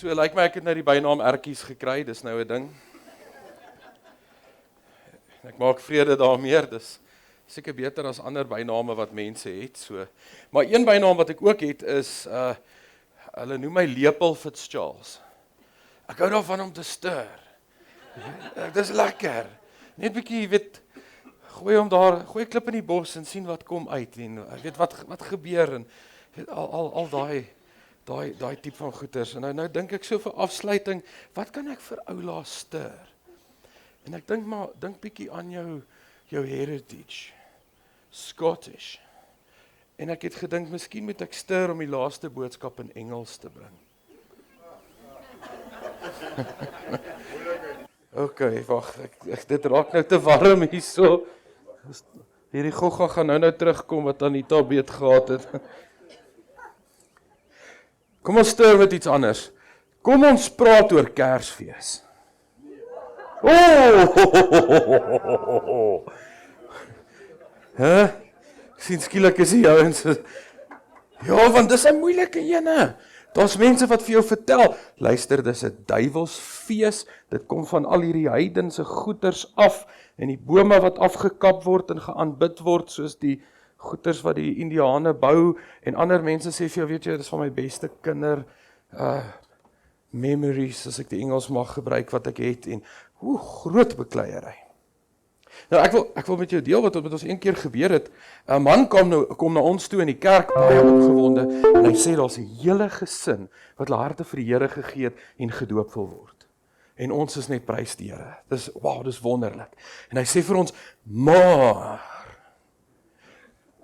So lyk my ek het nou die bynaam Ertjies gekry, dis nou 'n ding. Ek maak vrede daarmee, dis seker beter as ander byname wat mense het, so. Maar een bynaam wat ek ook het is, hulle noem my Lepel Fitzcharles. Ek hou daarvan om te stir. Dis lekker. Net bietjie, weet, gooi 'n klip in die bos en sien wat kom uit en weet wat gebeur en weet, al daai tipe van goeters. En nou dink ek so vir afsluiting, wat kan ek vir oula stir? En ek dink bietjie aan jou heritage, Scottish. En ek het gedink, miskien moet ek stir om die laaste boodskap in Engels te bring. Okay, wag, dit raak nou te warm hierso. Hierdie gogga gaan nou terugkom wat Anita beet gehad het. Kom ons stir met iets anders. Kom ons praat oor Kersfees. Sien skielik is die ouens. Ja, want dis 'n moeilike ene. Daar's mense wat vir jou vertel, luister, dis 'n duiwelsfees, dit kom van al hierdie heidense goeters af, en die bome wat afgekap word en geaanbid word, soos die goeters wat die Indiane bou, en ander mense sê vir jou, weet jy, dit is van my beste kinder, memories, as ek die Engels mag gebruik wat ek het, en groot bekleierery. Nou, ek wil met jou deel wat met ons een keer gebeur het. 'n man kom na ons toe in die kerk, baie opgewonde, en hy sê, daar's 'n hele gesin, wat hulle harte vir die Here gegee het, en gedoop wil word. En ons is net prys die Here. Dis wonderlik. En hy sê vir ons, maar,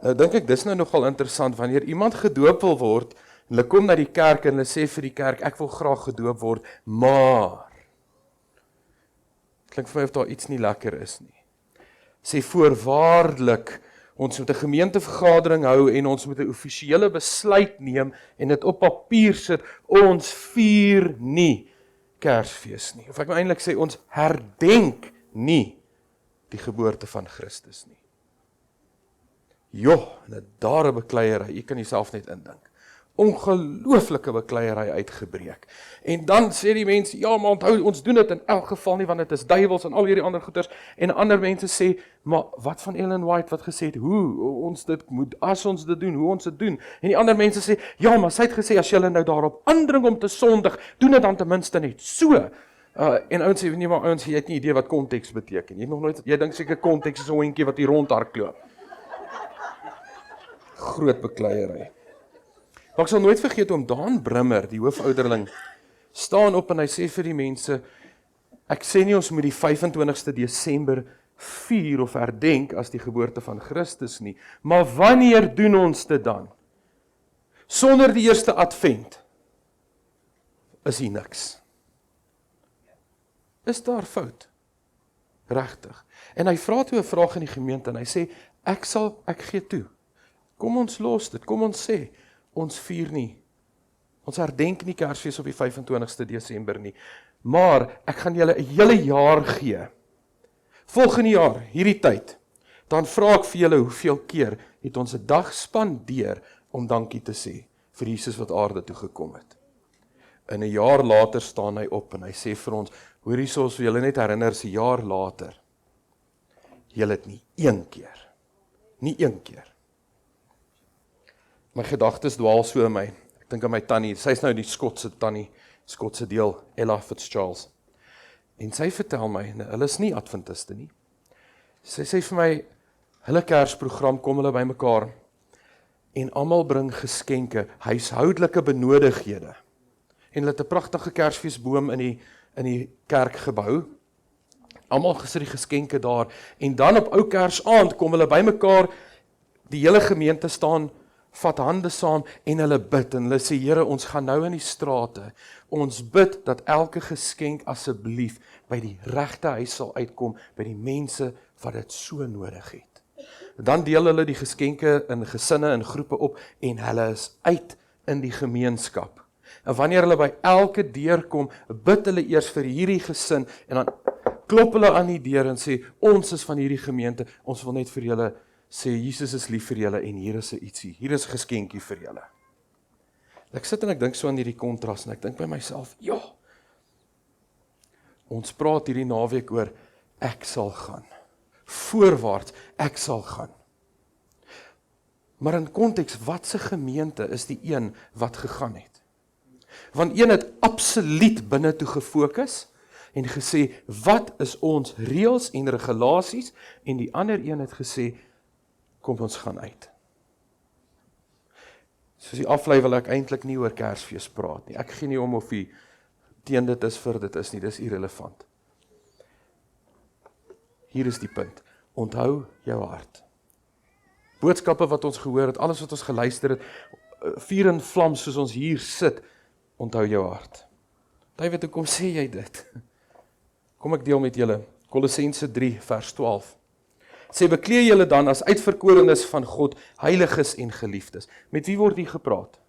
nou dink ek, dis nou nogal interessant, wanneer iemand gedoop wil word, en hulle kom na die kerk, en hulle sê vir die kerk, ek wil graag gedoop word, maar, klink vir my of daar iets nie lekker is nie. Sê voorwaardelik, ons moet 'n gemeentevergadering hou en ons moet 'n offisiële besluit neem en dit op papier sit, ons vier nie Kersfees nie. Of ek moet eintlik sê, ons herdenk nie die geboorte van Christus nie. En daar 'n bekleierery, jy kan jouself net indink. Ongelooflike bekleierery uitgebreek. En dan sê die mense, ja, maar onthou, ons doen dit in elk geval nie, want dit is duiwels en al hierdie ander goeters. En ander mense sê, maar wat van Ellen White wat gesê het, hoe ons dit moet, as ons dit doen, hoe ons dit doen. En die ander mense sê, ja, maar sy het gesê, as julle nou daarop aandring om te sondig, doen dit dan ten minste net so. En ouens sê, nee, maar ouens, jy het nie idee wat konteks beteken. Jy dink seker konteks is 'n hondjie wat hier rondhardloop. Groot bekleierery. Maar ek sal nooit vergeet om Daan Brimmer, die hoofouderling, staan op en hy sê vir die mense, ek sê nie ons moet die 25ste Desember vier of herdenk as die geboorte van Christus nie, maar wanneer doen ons dit dan? Sonder die eerste advent is hier niks. Is daar fout? Regtig. En hy vra toe 'n vraag in die gemeente en hy sê, ek gee toe. Kom ons los dit, kom ons sê, ons vier nie. Ons herdenk nie Kersfees op die 25ste Desember nie. Maar ek gaan julle 'n hele jaar gee. Volgende jaar, hierdie tyd, dan vra ek vir julle hoeveel keer het ons 'n dag spandeer om dankie te sê vir Jesus wat aarde toe gekom het. En 'n jaar later staan hy op en hy sê vir ons, hoor hierso, as julle net herinner, 'n jaar later, julle het nie een keer. My gedagtes dwaal so in my. Ek dink aan my tannie, sy is nou die Skotse deel, Ella Fitzcharles. En sy vertel my, hulle is nie Adventiste nie. Sy sê vir my, hulle Kersprogram kom hulle bymekaar en almal bring geskenke, huishoudelike benodighede. En hulle het 'n pragtige Kersfeesboom in die kerk gebou. Almal gesit die geskenke daar en dan op ou Kersaand kom hulle bymekaar, die hele gemeente staan, vat hande saam en hulle bid en hulle sê, Here, ons gaan nou in die strate, ons bid dat elke geskenk asseblief by die regte huis sal uitkom, by die mense wat dit so nodig het. Dan deel hulle die geskenke in gesinne en groepe op en hulle is uit in die gemeenskap. En wanneer hulle by elke deur kom, bid hulle eers vir hierdie gesin en dan klop hulle aan die deur en sê, ons is van hierdie gemeente, ons wil net vir julle sê, Jesus is lief vir julle en hier is 'n ietsie, hier is 'n geskenkie vir julle. Ek sit en ek dink so aan hierdie kontras en ek dink by myself, ja, ons praat hierdie naweek oor, ek sal gaan. Voorwaarts, ek sal gaan. Maar in konteks, watse gemeente is die een wat gegaan het? Want een het absoluut binne toe gefokus en gesê, wat is ons reëls en regulasies, en die ander een het gesê, kom ons gaan uit. Soos die aflei wil ek eintlik nie oor Kersfees praat nie. Ek gee nie om of die teen dit is vir dit is nie, dis irrelevant. Hier is die punt. Onthou jou hart. Boodskappe wat ons gehoor het, alles wat ons geluister het, vuur en vlam soos ons hier sit, onthou jou hart. David, hoekom sê jy dit? Kom ek deel met julle, Kolossense 3 vers 12. Sê, beklee julle dan as uitverkorenes van God, heiliges en geliefdes. Met wie word hier gepraat?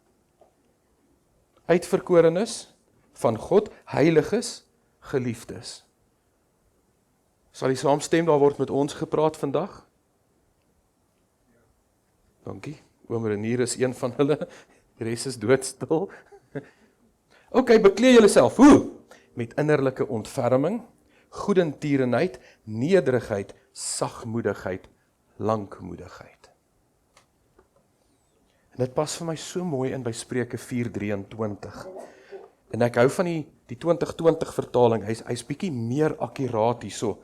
Uitverkorenes van God, heiliges, geliefdes. Sal die saamstem, daar word met ons gepraat vandag? Dankie, oom Renier is een van hulle, die res is doodstil. Ok, beklee julle self, hoe? Met innerlike ontferming, goedertierenheid, nederigheid, sagmoedigheid, lankmoedigheid. En dit pas vir my so mooi in by Spreuke 4:23. En ek hou van die 2020 vertaling, hy's bietjie meer akkuraat hierso.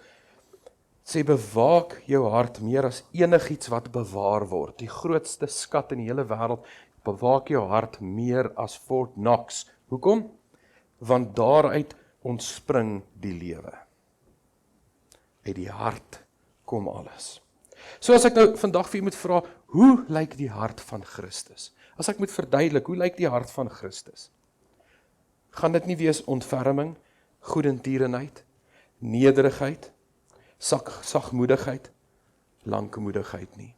Sê, bewaak jou hart meer as enigiets wat bewaar word. Die grootste skat in die hele wêreld, bewaak jou hart meer as Fort Knox. Hoekom? Want daaruit ontspring die lewe. Uit die hart kom alles. So as ek nou vandag vir u moet vra, hoe lyk die hart van Christus? As ek moet verduidelik, hoe lyk die hart van Christus? Gaan dit nie wees ontferming, goedertierenheid, nederigheid, sagmoedigheid, lankmoedigheid nie.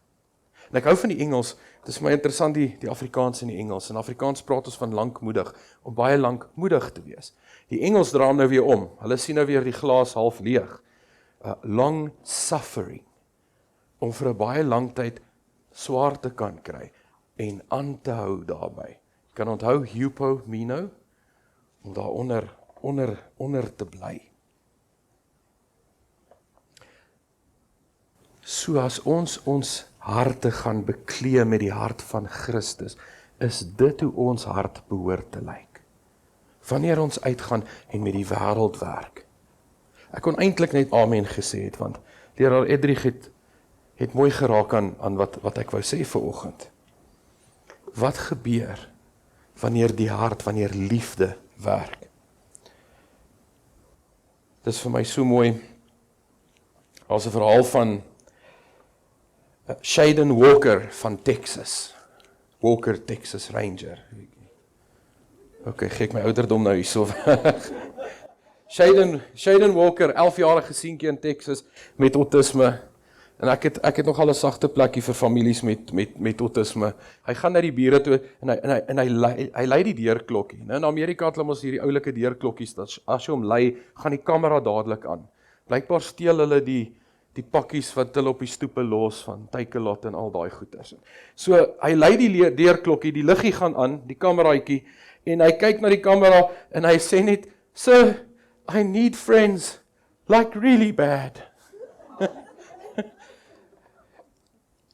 En ek hou van die Engels, dit is my interessant die Afrikaans en die Engels. In Afrikaans praat ons van lankmoedig, om baie lankmoedig te wees. Die Engels dra hom nou weer om, hulle sien nou weer die glas half leeg. Long suffering, om vir 'n baie lang tyd swaar te kan kry, en aan te hou daarby. Jy kan onthou hupomino, om daar onder te bly. So as ons harte gaan beklee met die hart van Christus, is dit hoe ons hart behoort te lyk. Wanneer ons uitgaan en met die wêreld werk. Ek kon eintlik net amen gesê het, want leraar Edrich het mooi geraak aan wat ek wou sê vanoggend. Wat gebeur wanneer die hart, wanneer liefde werk? Dit is vir my so mooi, as 'n verhaal van Shaden Walker van Texas. Walker, Texas Ranger. Ok, gee ek my ouderdom nou hierso weg. Shaden Walker, 11-jarige seentjie in Texas met autisme. En ek het nogal 'n sagte plekkie vir families met autisme. Hy gaan na die bure toe en hy lei die deurklokkie. Nou in Amerika het hulle mos hierdie oulike deurklokkies, as jy hom lei, gaan die kamera dadelik aan. Blykbaar steel hulle die pakkies wat hulle op die stoepe los van Takealot en al daai goeders. So hy lei die deurklokkie, die liggie gaan aan, die kameraatjie, en hy kyk na die kamera en hy sê net, "Sir, I need friends, like really bad."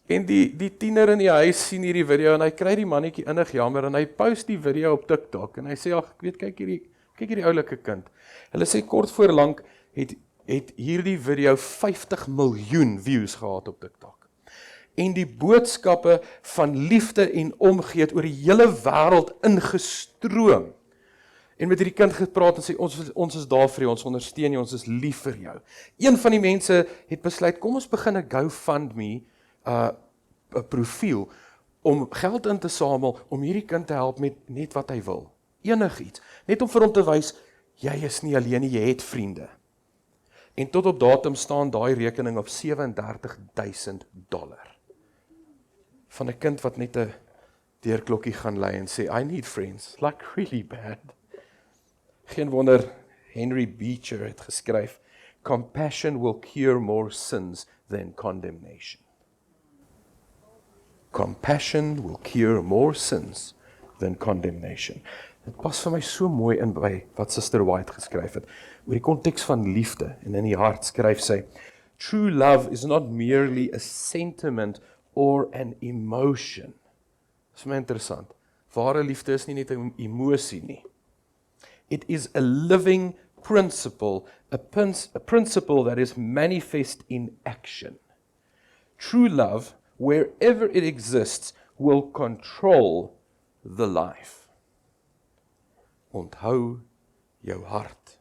En die tiener in die huis sien hierdie video en hy kry die mannetjie innig jammer en hy post die video op TikTok en hy sê, "Ag, ek weet, kyk hierdie oulike kind." Hulle sê kort voor lank het hierdie video 50 miljoen views gehad op TikTok. En die boodskappe van liefde en omgee het oor die hele wêreld ingestroom. En met hierdie kind gepraat en sê, ons is daar vir jou, ons ondersteun jou, ons is lief vir jou. Een van die mense het besluit, kom ons begin 'n GoFundMe 'n profiel om geld in te samel om hierdie kind te help met net wat hy wil. Enigiets. Net om vir hom te wys, jy is nie alleen nie, jy het vriende. En tot op datum staan daai rekening op $37,000. Van 'n kind wat net 'n deurklokkie gaan lei en sê, "I need friends, like really bad." Geen wonder Henry Beecher het geskryf, "Compassion will cure more sins than condemnation." Compassion will cure more sins than condemnation. Dit pas vir my so mooi in by wat Sister White geskryf het, oor die konteks van liefde, en in die hart skryf sy, true love is not merely a sentiment or an emotion. Dit is my interessant. Ware liefde is nie net 'n emosie nie. It is a living principle, a principle that is manifest in action. True love, wherever it exists, will control the life. Onthou jou hart.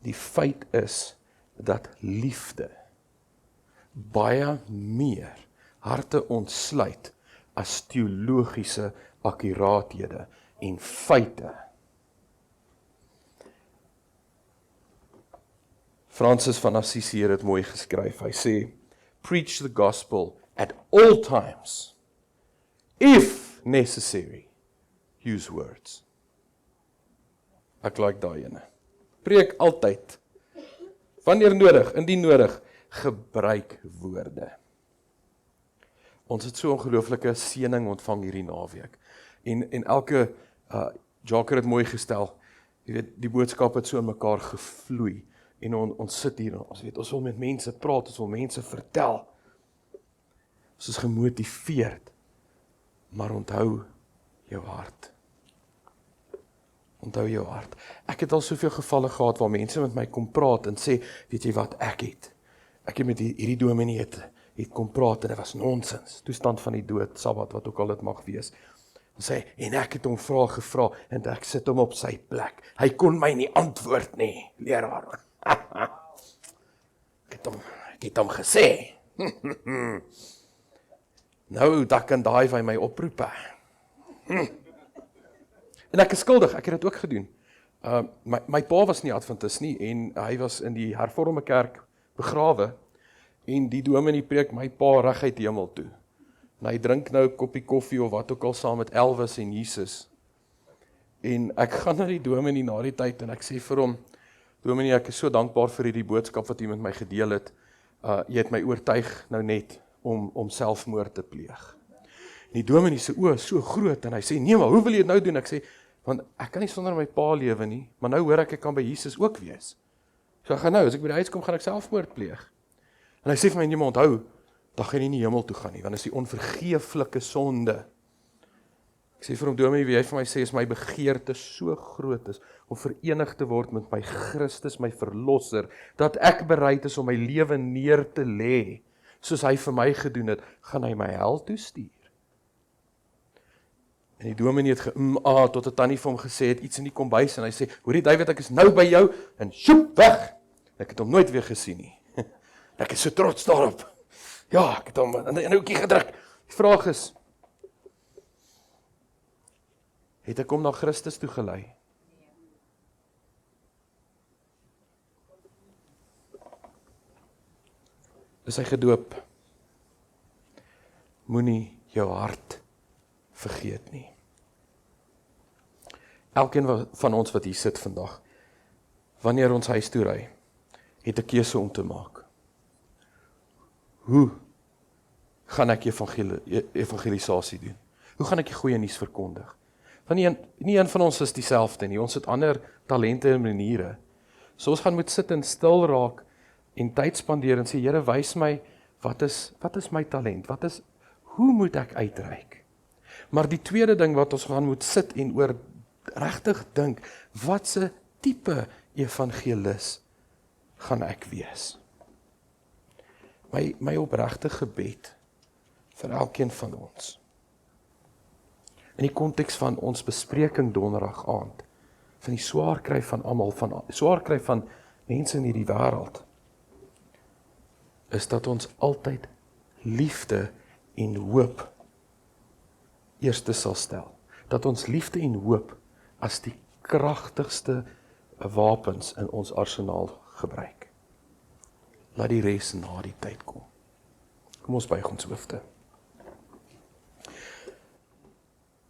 Die feit is dat liefde baie meer harte ontsluit as teologiese akkuraathede en feite. Francis van Assisi het dit mooi geskryf. Hy sê, preach the gospel at all times. If necessary, use words. Ek like daai ene. Preek altyd. Wanneer nodig, indien nodig, gebruik woorde. Ons het so ongelooflike seëning ontvang hierdie naweek. En elke, Jacques het mooi gestel, jy weet, die boodskap het so in mekaar gevloei. En ons sit hier, ons wil met mense praat, ons wil mense vertel. Ons is gemotiveerd, maar onthou jou hart. Onthou jou hart. Ek het al soveel gevalle gehad waar mense met my kom praat en sê, weet jy wat, ek het met hierdie dominee het kom praat en dit was nonsens, toestand van die dood, Sabbat, wat ook al dit mag wees. En sê, en ek het hom vrae gevra en ek sit hom op sy plek. Hy kon my nie antwoord nie, leraar. Ek het hom gesê. Nou, dat kan daai by my oproepe. En ek is skuldig, ek het dit ook gedoen. My pa was nie Adventist nie, en hy was in die hervormde kerk begrawe, en die dominee preek my pa reguit hemel toe. En hy drink nou 'n koppie koffie of wat ook al saam met Elvis en Jesus. En ek gaan na die dominee na die tyd en ek sê vir hom, dominee, ek is so dankbaar vir hierdie boodskap wat u met my gedeel het. Jy het my oortuig nou net om selfmoord te pleeg. En die dominee se oë is so groot en hy sê, nee, maar hoe wil jy dit nou doen? Ek sê, want ek kan nie sonder my pa lewe nie, maar nou hoor ek kan by Jesus ook wees. So ek gaan nou, as ek by die huis kom, gaan ek selfmoord pleeg. En hy sê vir my, nee, maar onthou, dan gaan jy nie hemel toe gaan nie, want is die onvergeeflike sonde. Ek sê vir hom, dominee, wie hy vir my sê, is my begeerte so groot is, om verenig te word met my Christus, my verlosser, dat ek bereid is om my lewe neer te lê, soos hy vir my gedoen het, gaan hy my hel toestuur. En die dominee het tot 'n tannie vir hom gesê het, iets in die kombuis, en hy sê, hoorie David, ek is nou by jou, en sjoep, weg! Ek het hom nooit weer gesien nie. Ek is so trots daarop. Ja, ek het hom in 'n hoekie gedruk. Die vraag is, het ek hom na Christus toe gelei? Is hy gedoop? Moenie jou hart vergeet nie. Elkeen van ons wat hier sit vandag, wanneer ons huis toe ry, het 'n keuse om te maak. Hoe gaan ek evangelisasie doen? Hoe gaan ek die goeie nuus verkondig? Want nie een van ons is dieselfde nie, ons het ander talente en maniere. So ons gaan moet sit en stil raak en tyd spandeer en sê, Here, wys my, wat is my talent? Hoe moet ek uitreik? Maar die tweede ding wat ons gaan moet sit en oor regtig dink, watse tipe evangelis gaan ek wees? My opregte gebed vir elkeen van ons. In die konteks van ons bespreking donderdag aand, van die swaar kry van almal, swaar kry van mense in hierdie wêreld, is dat ons altyd liefde en hoop eerste sal stel. Dat ons liefde en hoop as die kragtigste wapens in ons arsenaal gebruik. Laat die res na die tyd kom. Kom ons buig ons hoofde.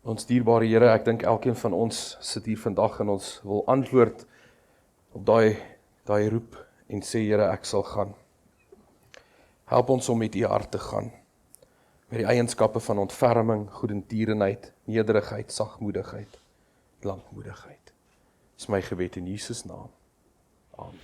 Ons dierbare Here, ek dink elkeen van ons sit hier vandag en ons wil antwoord op daai roep en sê, Here, ek sal gaan. Help ons om met U hart te gaan. met die eienskappe van ontferming, goedertierenheid, nederigheid, sagmoedigheid, lankmoedigheid. Dis my gebed in Jesus naam. Amen.